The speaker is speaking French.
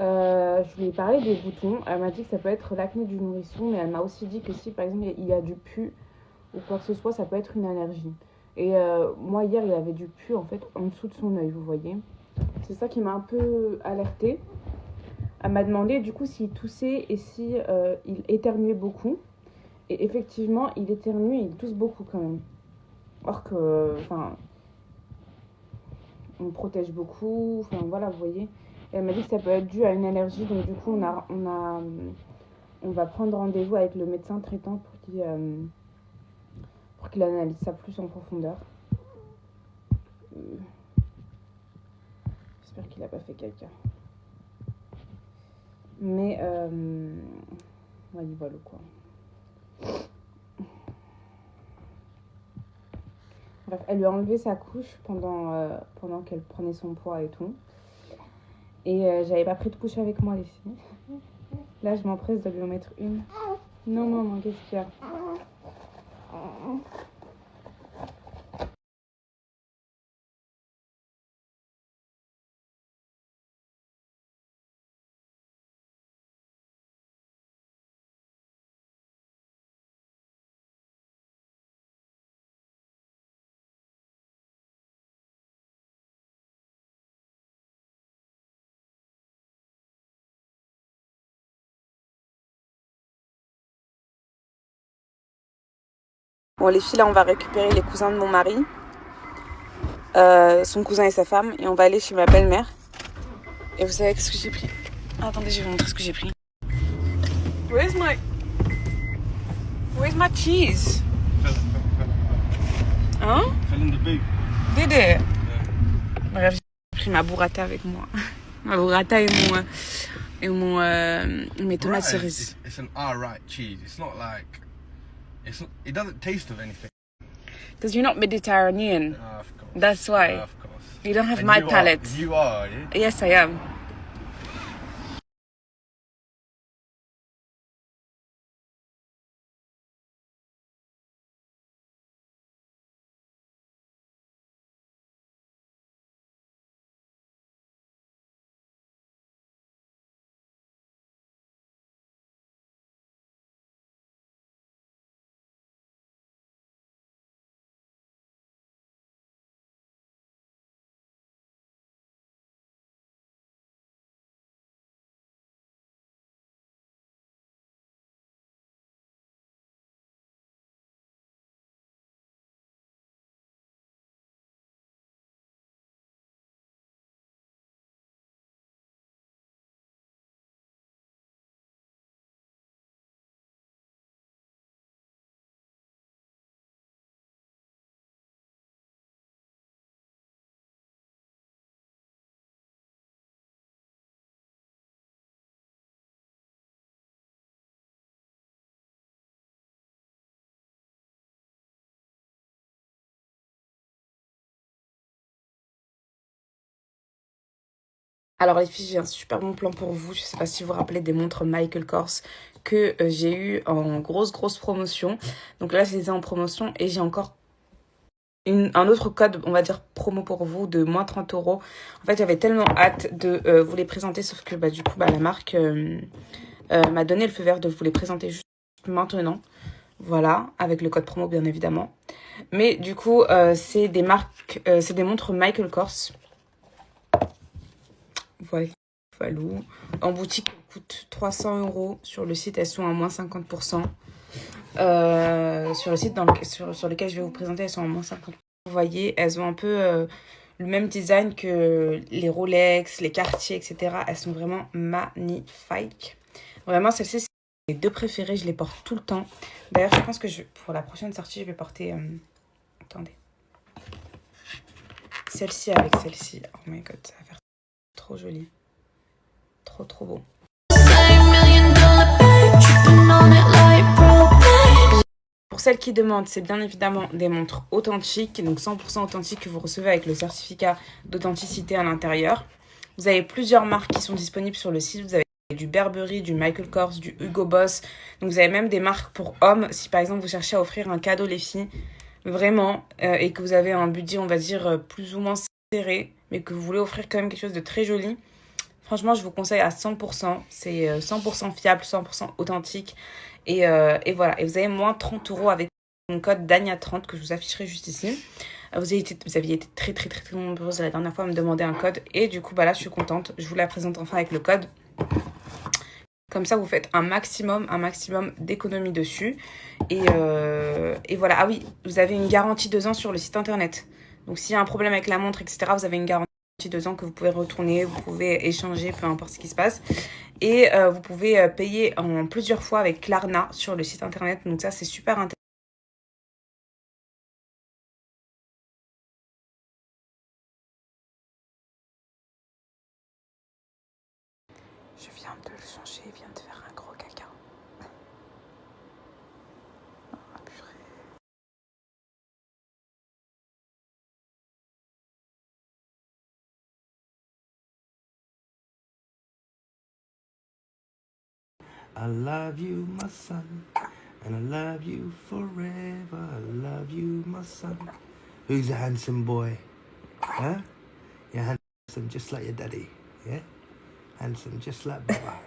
Je lui ai parlé des boutons. Elle m'a dit que ça peut être l'acné du nourrisson, mais elle m'a aussi dit que si par exemple il y a du pus ou quoi que ce soit, ça peut être une allergie. Et moi hier il avait du pus en fait en dessous de son œil, vous voyez. C'est ça qui m'a un peu alertée. Elle m'a demandé du coup s'il toussait et si il éternuait beaucoup. Et effectivement, il éternue et il tousse beaucoup quand même. Or que, enfin, on protège beaucoup. Enfin voilà, vous voyez. Et elle m'a dit que ça peut être dû à une allergie, donc du coup on va prendre rendez-vous avec le médecin traitant pour qu'il analyse ça plus en profondeur. J'espère qu'il n'a pas fait caca. Mais voilà, voilà quoi. Bref, elle lui a enlevé sa couche pendant qu'elle prenait son poids et tout. Et j'avais pas pris de couche avec moi, les filles. Là, je m'empresse de lui en mettre une. Non, maman, qu'est-ce qu'il y a? Bon, les filles, là, on va récupérer les cousins de mon mari. Son cousin et sa femme. Et on va aller chez ma belle-mère. Et vous savez ce que j'ai pris? Attendez, je vais vous montrer ce que j'ai pris. Where's my cheese? Hein? Fell in the boot. Did it? Yeah. Bref, j'ai pris ma burrata avec moi. Ma burrata et mes tomates cerises. It's an alright cheese. It's not like it doesn't taste of anything. Because you're not Mediterranean. Of course. That's why. Of course. You don't have And my palate. You are, yeah? Yes, I am. Alors les filles, j'ai un super bon plan pour vous. Je sais pas si vous vous rappelez des montres Michael Kors que j'ai eu en grosse promotion. Donc là, je les ai en promotion et j'ai encore un autre code, on va dire promo pour vous de moins 30 euros. En fait, j'avais tellement hâte de vous les présenter, sauf que du coup, la marque m'a donné le feu vert de vous les présenter juste maintenant. Voilà, avec le code promo bien évidemment. Mais du coup, c'est des marques, c'est des montres Michael Kors. Voilà. En boutique, elles coûtent 300 euros. Sur le site, elles sont à moins 50%. Sur le site sur lequel je vais vous présenter, elles sont à moins 50%. Vous voyez, elles ont un peu le même design que les Rolex, les Cartier, etc. Elles sont vraiment magnifiques. Vraiment, celles-ci, c'est mes deux préférées. Je les porte tout le temps. D'ailleurs, je pense que pour la prochaine sortie, je vais porter... attendez. Celle-ci avec celle-ci. Oh my god, ça va faire trop joli. Trop beau. Pour celles qui demandent, c'est bien évidemment des montres authentiques, donc 100% authentiques que vous recevez avec le certificat d'authenticité à l'intérieur. Vous avez plusieurs marques qui sont disponibles sur le site. Vous avez du Burberry, du Michael Kors, du Hugo Boss. Donc vous avez même des marques pour hommes. Si par exemple vous cherchez à offrir un cadeau les filles, vraiment, et que vous avez un budget on va dire plus ou moins serré, mais que vous voulez offrir quand même quelque chose de très joli. Franchement, je vous conseille à 100%. C'est 100% fiable, 100% authentique. Et voilà. Et vous avez moins 30 € avec mon code DANIA30 que je vous afficherai juste ici. Vous aviez été très, très, très, très nombreuses la dernière fois à me demander un code. Et du coup, bah là, je suis contente. Je vous la présente enfin avec le code. Comme ça, vous faites un maximum d'économies dessus. Et voilà. Ah oui, vous avez une garantie 2 ans sur le site internet. Donc, s'il y a un problème avec la montre, etc., vous avez une garantie 2 ans que vous pouvez retourner, vous pouvez échanger, peu importe ce qui se passe. Et vous pouvez payer en plusieurs fois avec Klarna sur le site internet. Donc, ça, c'est super intéressant. Je viens de le changer, il vient de faire un gros caca. Ah, purée. I love you, my son, and I love you forever. I love you, my son. Who's a handsome boy? Huh? You're handsome just like your daddy, yeah? Handsome just like Baba.